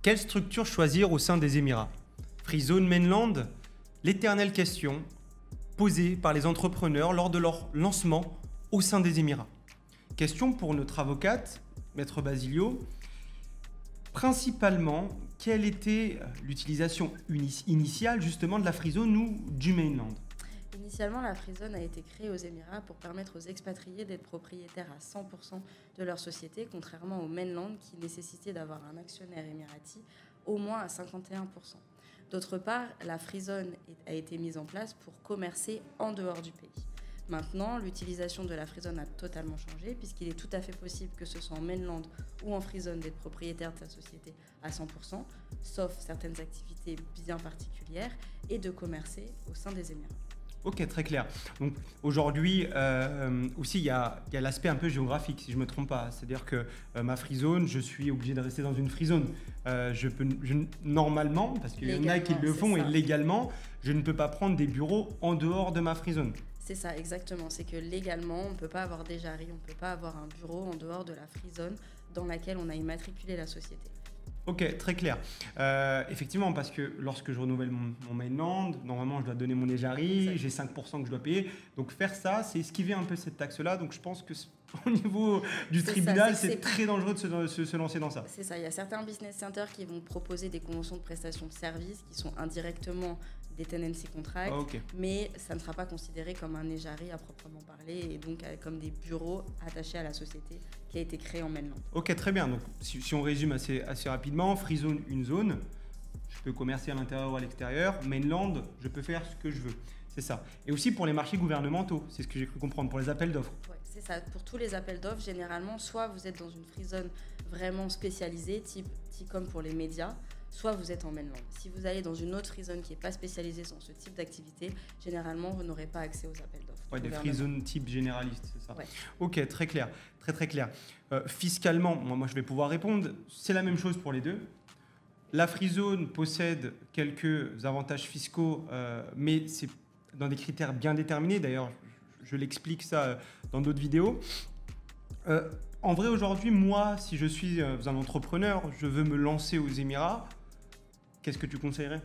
Quelle structure choisir au sein des Émirats? Free Zone Mainland, l'éternelle question posée par les entrepreneurs lors de leur lancement au sein des Émirats. Question pour notre avocate, Maître Basilio. Principalement, quelle était l'utilisation initiale justement de la Free Zone ou du Mainland? Initialement, la Free Zone a été créée aux Émirats pour permettre aux expatriés d'être propriétaires à 100% de leur société, contrairement au Mainland qui nécessitait d'avoir un actionnaire émirati au moins à 51%. D'autre part, la Free Zone a été mise en place pour commercer en dehors du pays. Maintenant, l'utilisation de la Free Zone a totalement changé puisqu'il est tout à fait possible que ce soit en Mainland ou en Free Zone d'être propriétaire de sa société à 100%, sauf certaines activités bien particulières, et de commercer au sein des Émirats. Ok, très clair. Donc aujourd'hui, aussi, il y a l'aspect un peu géographique, si je ne me trompe pas. C'est-à-dire que ma free zone, je suis obligé de rester dans une free zone. Normalement, parce qu'il y en a qui le font, et légalement, je ne peux pas prendre des bureaux en dehors de ma free zone. C'est ça, exactement. C'est que légalement, on ne peut pas avoir des jarries, on ne peut pas avoir un bureau en dehors de la free zone dans laquelle on a immatriculé la société. Ok, très clair. Effectivement, parce que lorsque je renouvelle mon mainland, normalement, je dois donner mon EJARI, j'ai 5% que je dois payer. Donc, faire ça, c'est esquiver un peu cette taxe-là. Donc, je pense que au niveau du tribunal, c'est très dangereux de se lancer dans ça. C'est ça. Il y a certains business centers qui vont proposer des conventions de prestation de services qui sont indirectement des tenancy contracts, mais ça ne sera pas considéré comme un EJARI à proprement parler et donc comme des bureaux attachés à la société qui a été créée en mainland. Ok, très bien. Donc, si on résume assez rapidement, free zone, une zone, je peux commercer à l'intérieur ou à l'extérieur. Mainland, je peux faire ce que je veux. C'est ça. Et aussi pour les marchés gouvernementaux, c'est ce que j'ai cru comprendre, pour les appels d'offres. Ouais, c'est ça. Pour tous les appels d'offres, généralement, soit vous êtes dans une free zone vraiment spécialisée, type comme pour les médias, soit vous êtes en mainland. Si vous allez dans une autre free zone qui n'est pas spécialisée dans ce type d'activité, généralement, vous n'aurez pas accès aux appels d'offres. Ouais, des free zones type généraliste, c'est ça. Ouais. Ok, très clair. Très clair. Fiscalement, moi je vais pouvoir répondre, c'est la même chose pour les deux. La free zone possède quelques avantages fiscaux, mais c'est dans des critères bien déterminés. D'ailleurs, je l'explique ça dans d'autres vidéos. En vrai, aujourd'hui, moi, si je suis un entrepreneur, je veux me lancer aux Émirats, qu'est-ce que tu conseillerais?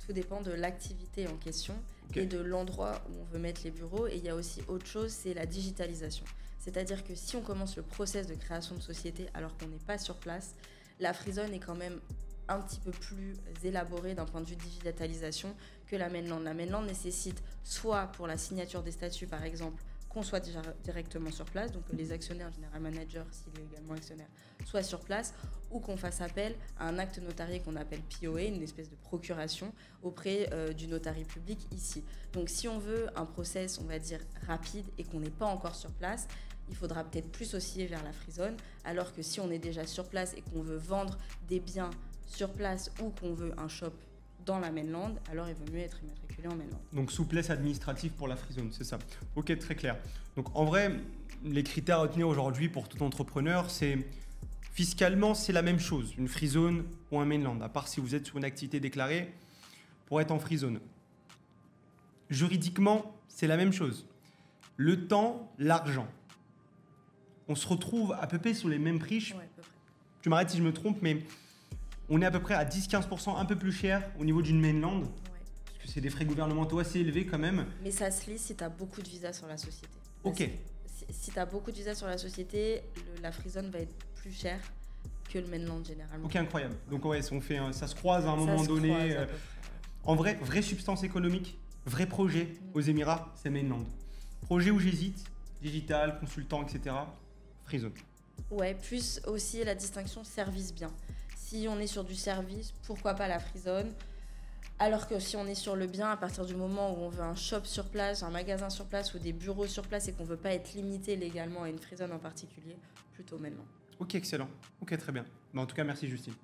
Tout dépend de l'activité en question et de l'endroit où on veut mettre les bureaux. Et il y a aussi autre chose, c'est la digitalisation. C'est-à-dire que si on commence le process de création de société alors qu'on n'est pas sur place, la free zone est quand même un petit peu plus élaborée d'un point de vue digitalisation que la mainland. La mainland nécessite soit pour la signature des statuts par exemple, qu'on soit directement sur place, donc que les actionnaires, général manager, s'il est également actionnaire, soient sur place, ou qu'on fasse appel à un acte notarié qu'on appelle POA, une espèce de procuration auprès du notarié public ici. Donc si on veut un process, on va dire, rapide et qu'on n'est pas encore sur place, il faudra peut-être plus osciller vers la free zone, alors que si on est déjà sur place et qu'on veut vendre des biens sur place ou qu'on veut un shop dans la mainland, alors il vaut mieux être immatriculé en mainland. Donc souplesse administrative pour la free zone, c'est ça. Ok, très clair. Donc en vrai, les critères à retenir aujourd'hui pour tout entrepreneur, c'est fiscalement, c'est la même chose, une free zone ou un mainland, à part si vous êtes sur une activité déclarée pour être en free zone. Juridiquement, c'est la même chose. Le temps, l'argent. On se retrouve à peu près sur les mêmes prix. Ouais, à peu près. Tu m'arrêtes si je me trompe, mais on est à peu près à 10-15% un peu plus cher au niveau d'une mainland. Ouais. Parce que c'est des frais gouvernementaux assez élevés quand même. Mais ça se lit si tu as beaucoup de visas sur la société. Ok. Si tu as beaucoup de visas sur la société, la free zone va être plus chère que le mainland généralement. Ok, incroyable. Donc ouais, ça se croise à un moment donné. En vrai, vraie substance économique, vrai projet aux Émirats, c'est mainland. Projet où j'hésite, digital, consultant, etc. Free zone. Ouais, plus aussi la distinction service bien. Si on est sur du service, pourquoi pas la free zone? Alors que si on est sur le bien, à partir du moment où on veut un shop sur place, un magasin sur place ou des bureaux sur place et qu'on ne veut pas être limité légalement à une free zone en particulier, plutôt maintenant. Ok, excellent. Ok, très bien. En tout cas, merci Justine.